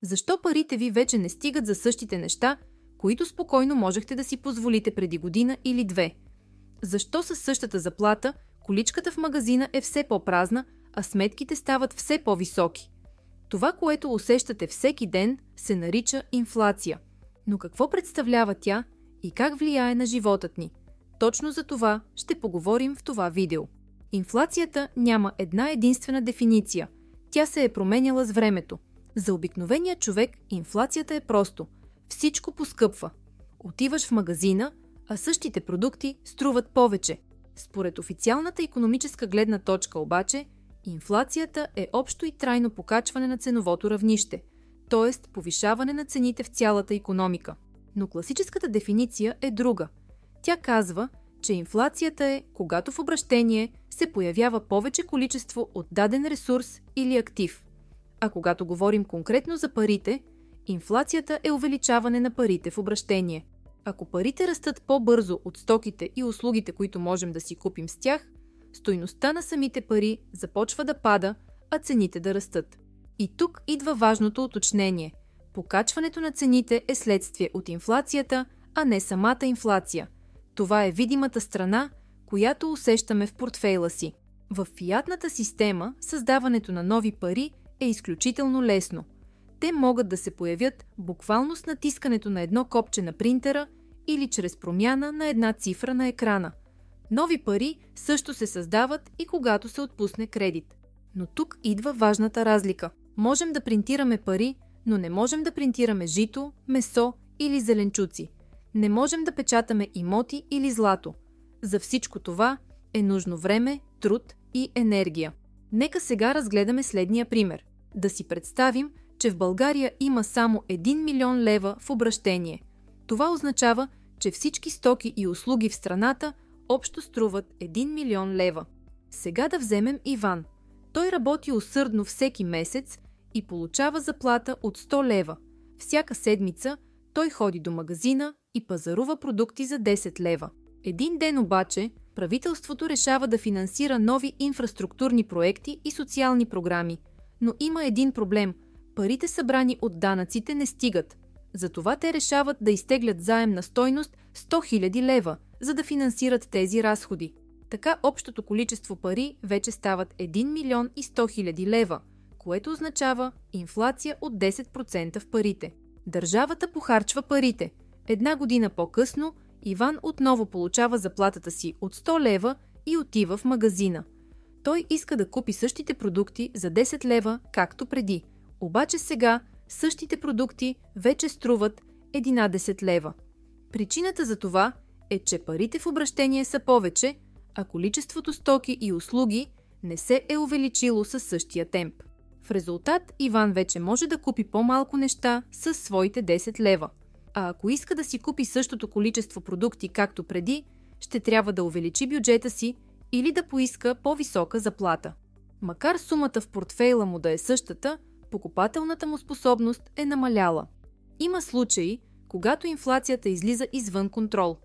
Защо парите ви вече не стигат за същите неща, които спокойно можехте да си позволите преди година или две? Защо със същата заплата количката в магазина е все по-празна, а сметките стават все по-високи? Това, което усещате всеки ден, се нарича инфлация. Но какво представлява тя и как влияе на животът ни? Точно за това ще поговорим в това видео. Инфлацията няма една единствена дефиниция. Тя се е променяла с времето. За обикновения човек инфлацията е просто. Всичко поскъпва. Отиваш в магазина, а същите продукти струват повече. Според официалната икономическа гледна точка обаче, инфлацията е общо и трайно покачване на ценовото равнище, т.е. повишаване на цените в цялата икономика. Но класическата дефиниция е друга. Тя казва, че инфлацията е, когато в обращение се появява повече количество от даден ресурс или актив. А когато говорим конкретно за парите, инфлацията е увеличаване на парите в обращение. Ако парите растат по-бързо от стоките и услугите, които можем да си купим с тях, стойността на самите пари започва да пада, а цените да растат. И тук идва важното уточнение. Покачването на цените е следствие от инфлацията, а не самата инфлация. Това е видимата страна, която усещаме в портфейла си. В фиатната система създаването на нови пари е изключително лесно. Те могат да се появят буквално с натискането на едно копче на принтера или чрез промяна на една цифра на екрана. Нови пари също се създават и когато се отпусне кредит. Но тук идва важната разлика. Можем да принтираме пари, но не можем да принтираме жито, месо или зеленчуци. Не можем да печатаме имоти или злато. За всичко това е нужно време, труд и енергия. Нека сега разгледаме следния пример. Да си представим, че в България има само 1 милион лева в обращение. Това означава, че всички стоки и услуги в страната общо струват 1 милион лева. Сега да вземем Иван. Той работи усърдно всеки месец и получава заплата от 100 лева. Всяка седмица той ходи до магазина и пазарува продукти за 10 лева. Един ден обаче правителството решава да финансира нови инфраструктурни проекти и социални програми. Но има един проблем – парите събрани от данъците не стигат. Затова те решават да изтеглят заем на стойност 100 000 лева, за да финансират тези разходи. Така общото количество пари вече стават 1 милион и 100 000 лева, което означава инфлация от 10% в парите. Държавата похарчва парите. Една година по-късно Иван отново получава заплатата си от 100 лева и отива в магазина. Той иска да купи същите продукти за 10 лева, както преди. Обаче сега същите продукти вече струват 11 лева. Причината за това е, че парите в обращение са повече, а количеството стоки и услуги не се е увеличило със същия темп. В резултат Иван вече може да купи по-малко неща със своите 10 лева. А ако иска да си купи същото количество продукти както преди, ще трябва да увеличи бюджета си или да поиска по-висока заплата. Макар сумата в портфейла му да е същата, покупателната му способност е намаляла. Има случаи, когато инфлацията излиза извън контрол.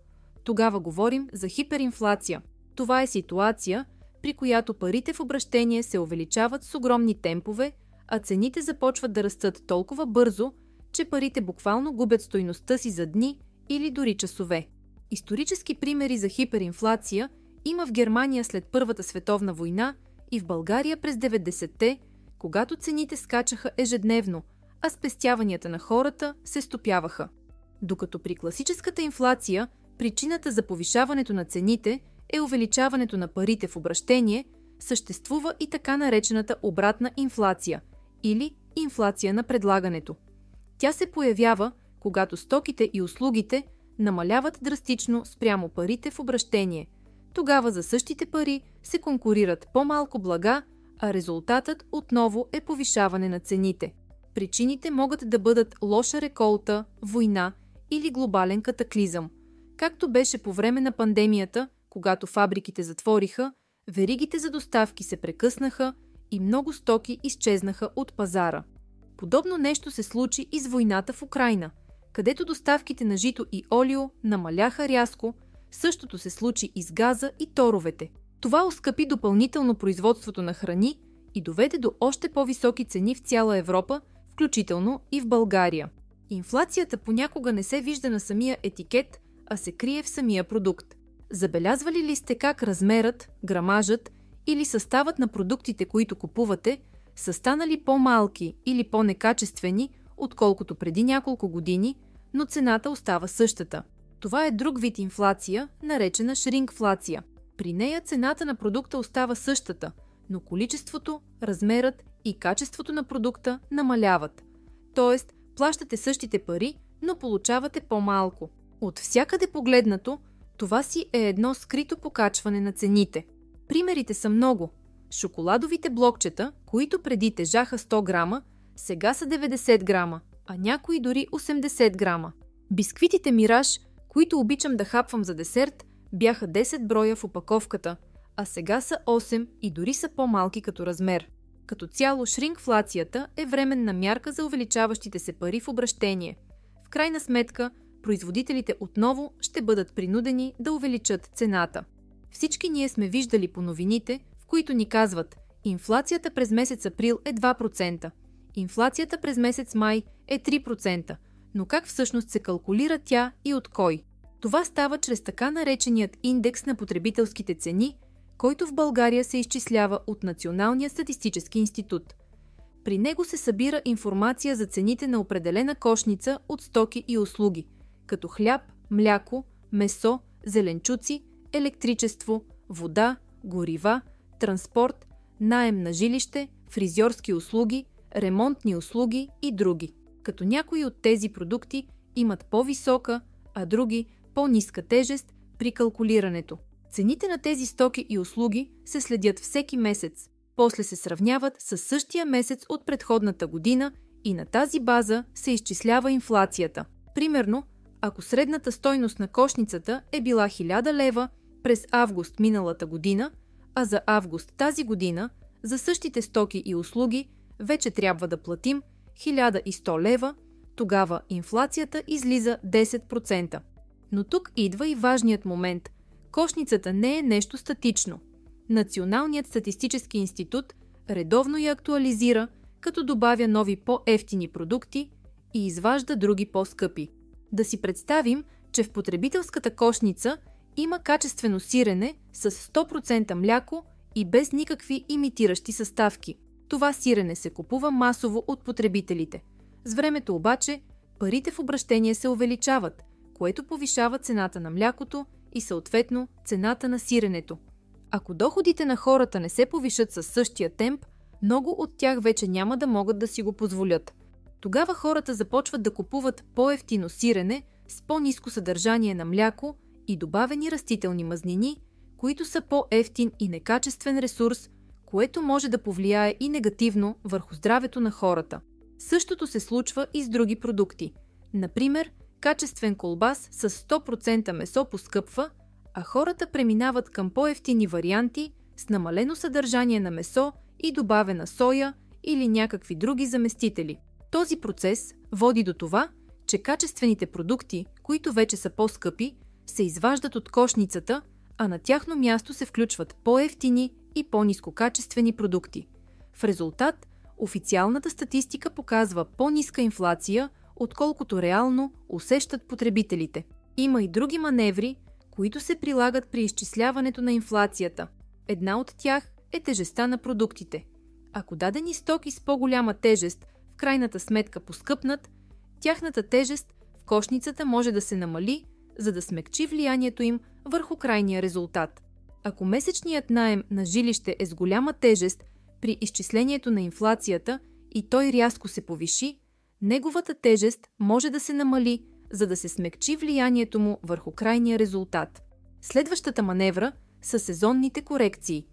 Тогава говорим за хиперинфлация. Това е ситуация, при която парите в обращение се увеличават с огромни темпове, а цените започват да растат толкова бързо, че парите буквално губят стойността си за дни или дори часове. Исторически примери за хиперинфлация има в Германия след Първата световна война и в България през 90-те, когато цените скачаха ежедневно, а спестяванията на хората се стопяваха. Докато при класическата инфлация причината за повишаването на цените е увеличаването на парите в обращение, съществува и така наречената обратна инфлация или инфлация на предлагането. Тя се появява, когато стоките и услугите намаляват драстично спрямо парите в обращение. Тогава за същите пари се конкурират по-малко блага, а резултатът отново е повишаване на цените. Причините могат да бъдат лоша реколта, война или глобален катаклизъм. Както беше по време на пандемията, когато фабриките затвориха, веригите за доставки се прекъснаха и много стоки изчезнаха от пазара. Подобно нещо се случи и с войната в Украйна, където доставките на жито и олио намаляха рязко, същото се случи и с газа и торовете. Това оскъпи допълнително производството на храни и доведе до още по-високи цени в цяла Европа, включително и в България. Инфлацията понякога не се вижда на самия етикет, а се крие в самия продукт. Забелязвали ли сте как размерът, грамажът или съставът на продуктите, които купувате, са станали по-малки или по-некачествени, отколкото преди няколко години, но цената остава същата? Това е друг вид инфлация, наречена шрингфлация. При нея цената на продукта остава същата, но количеството, размерът и качеството на продукта намаляват. Тоест, плащате същите пари, но получавате по-малко. От всякъде погледнато, това си е едно скрито покачване на цените. Примерите са много. Шоколадовите блокчета, които преди тежаха 100 грама, сега са 90 грама, а някои дори 80 грама. Бисквитите Мираж, които обичам да хапвам за десерт, бяха 10 броя в опаковката, а сега са 8 и дори са по-малки като размер. Като цяло, шрингфлацията е временна мярка за увеличаващите се пари в обращение. В крайна сметка, производителите отново ще бъдат принудени да увеличат цената. Всички ние сме виждали по новините, в които ни казват: инфлацията през месец април е 2%, инфлацията през месец май е 3%, но как всъщност се калкулира тя и от кой? Това става чрез така нареченият индекс на потребителските цени, който в България се изчислява от Националния статистически институт. При него се събира информация за цените на определена кошница от стоки и услуги, като хляб, мляко, месо, зеленчуци, електричество, вода, горива, транспорт, наем на жилище, фризьорски услуги, ремонтни услуги и други. Като някои от тези продукти имат по-висока, а други по-ниска тежест при калкулирането. Цените на тези стоки и услуги се следят всеки месец, после се сравняват с същия месец от предходната година и на тази база се изчислява инфлацията. Примерно, ако средната стойност на кошницата е била 1000 лева през август миналата година, а за август тази година за същите стоки и услуги вече трябва да платим 1100 лева, тогава инфлацията излиза 10%. Но тук идва и важният момент. Кошницата не е нещо статично. Националният статистически институт редовно я актуализира, като добавя нови по-евтини продукти и изважда други по-скъпи. Да си представим, че в потребителската кошница има качествено сирене с 100% мляко и без никакви имитиращи съставки. Това сирене се купува масово от потребителите. С времето обаче парите в обращение се увеличават, което повишава цената на млякото и съответно цената на сиренето. Ако доходите на хората не се повишат със същия темп, много от тях вече няма да могат да си го позволят. Тогава хората започват да купуват по-евтино сирене с по-ниско съдържание на мляко и добавени растителни мазнини, които са по-евтин и некачествен ресурс, което може да повлияе и негативно върху здравето на хората. Същото се случва и с други продукти. Например, качествен колбас с 100% месо поскъпва, а хората преминават към по-евтини варианти с намалено съдържание на месо и добавена соя или някакви други заместители. Този процес води до това, че качествените продукти, които вече са по-скъпи, се изваждат от кошницата, а на тяхно място се включват по-евтини и по-нискокачествени продукти. В резултат, официалната статистика показва по-ниска инфлация, отколкото реално усещат потребителите. Има и други маневри, които се прилагат при изчисляването на инфлацията. Една от тях е тежестта на продуктите. Ако дадени стоки с по-голяма тежест в крайната сметка поскъпнат, тяхната тежест в кошницата може да се намали, за да смекчи влиянието им върху крайния резултат. Ако месечният наем на жилище е с голяма тежест при изчислението на инфлацията и той рязко се повиши, неговата тежест може да се намали, за да се смекчи влиянието му върху крайния резултат. Следващата маневра са сезонните корекции.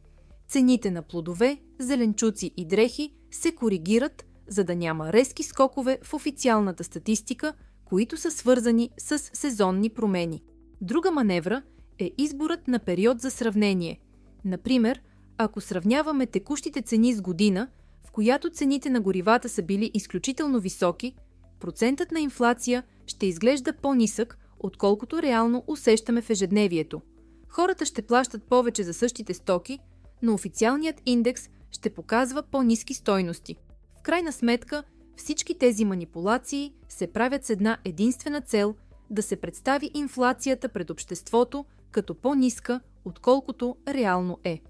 Цените на плодове, зеленчуци и дрехи се коригират, за да няма резки скокове в официалната статистика, които са свързани с сезонни промени. Друга маневра е изборът на период за сравнение. Например, ако сравняваме текущите цени с година, в която цените на горивата са били изключително високи, процентът на инфлация ще изглежда по-нисък, отколкото реално усещаме в ежедневието. Хората ще плащат повече за същите стоки, но официалният индекс ще показва по-ниски стойности. В крайна сметка, Всички тези манипулации се правят с една единствена цел – да се представи инфлацията пред обществото като по-ниска, отколкото реално е.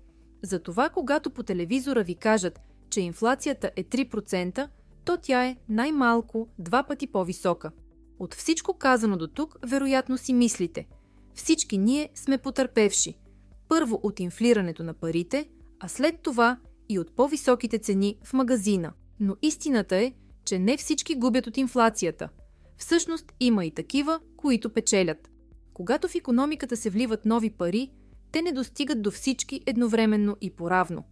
Затова, когато по телевизора ви кажат, че инфлацията е 3%, то тя е най-малко 2 пъти по-висока. От всичко казано до тук, вероятно си мислите: всички ние сме потърпевши. Първо от инфлирането на парите, а след това и от по-високите цени в магазина. Но истината е, че не всички губят от инфлацията. Всъщност има и такива, които печелят. Когато в икономиката се вливат нови пари, те не достигат до всички едновременно и поравно.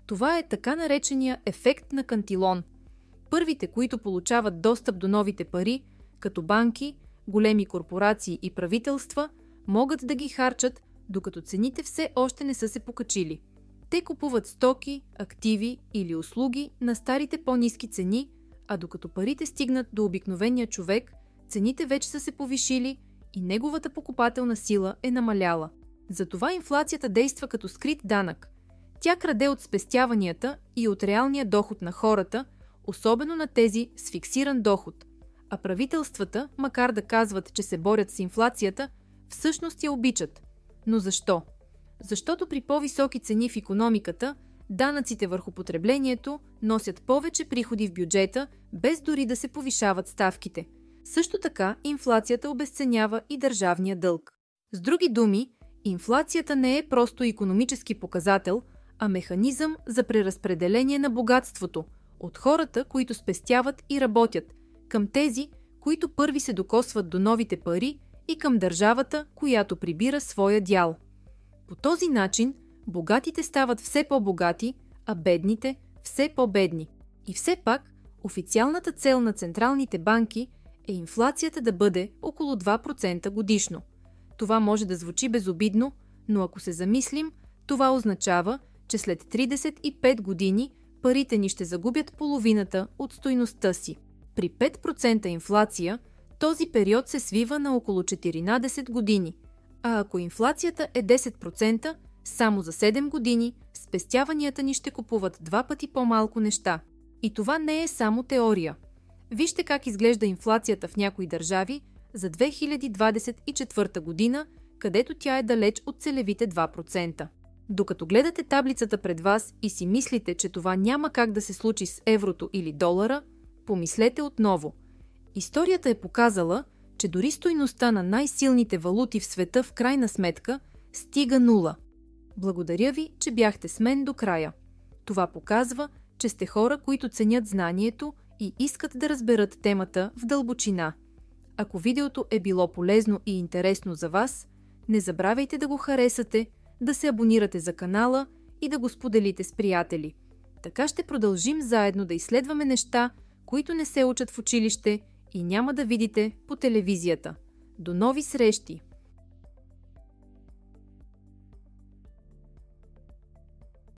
Това е така наречения ефект на Кантилон. Първите, които получават достъп до новите пари, като банки, големи корпорации и правителства, могат да ги харчат, докато цените все още не са се покачили. Те купуват стоки, активи или услуги на старите по-ниски цени, а докато парите стигнат до обикновения човек, цените вече са се повишили и неговата покупателна сила е намаляла. Затова инфлацията действа като скрит данък. Тя краде от спестяванията и от реалния доход на хората, особено на тези с фиксиран доход. А правителствата, макар да казват, че се борят с инфлацията, всъщност я обичат. Но защо? Защото при по-високи цени в икономиката, данъците върху потреблението носят повече приходи в бюджета, без дори да се повишават ставките. Също така, инфлацията обезценява и държавния дълг. С други думи, инфлацията не е просто икономически показател, а механизъм за преразпределение на богатството от хората, които спестяват и работят, към тези, които първи се докосват до новите пари, и към държавата, която прибира своя дял. По този начин богатите стават все по-богати, а бедните все по-бедни. И все пак, официалната цел на централните банки е инфлацията да бъде около 2% годишно. Това може да звучи безобидно, но ако се замислим, това означава, че след 35 години парите ни ще загубят половината от стойността си. При 5% инфлация, този период се свива на около 14 години, а ако инфлацията е 10%, само за 7 години спестяванията ни ще купуват 2 пъти по-малко неща. И това не е само теория. Вижте как изглежда инфлацията в някои държави за 2024 година, където тя е далеч от целевите 2%. Докато гледате таблицата пред вас и си мислите, че това няма как да се случи с еврото или долара, помислете отново. Историята е показала, че дори стойността на най-силните валути в света в крайна сметка стига нула. Благодаря ви, че бяхте с мен до края. Това показва, че сте хора, които ценят знанието и искат да разберат темата в дълбочина. Ако видеото е било полезно и интересно за вас, не забравяйте да го харесате, да се абонирате за канала и да го споделите с приятели. Така ще продължим заедно да изследваме неща, които не се учат в училище и няма да видите по телевизията. До нови срещи!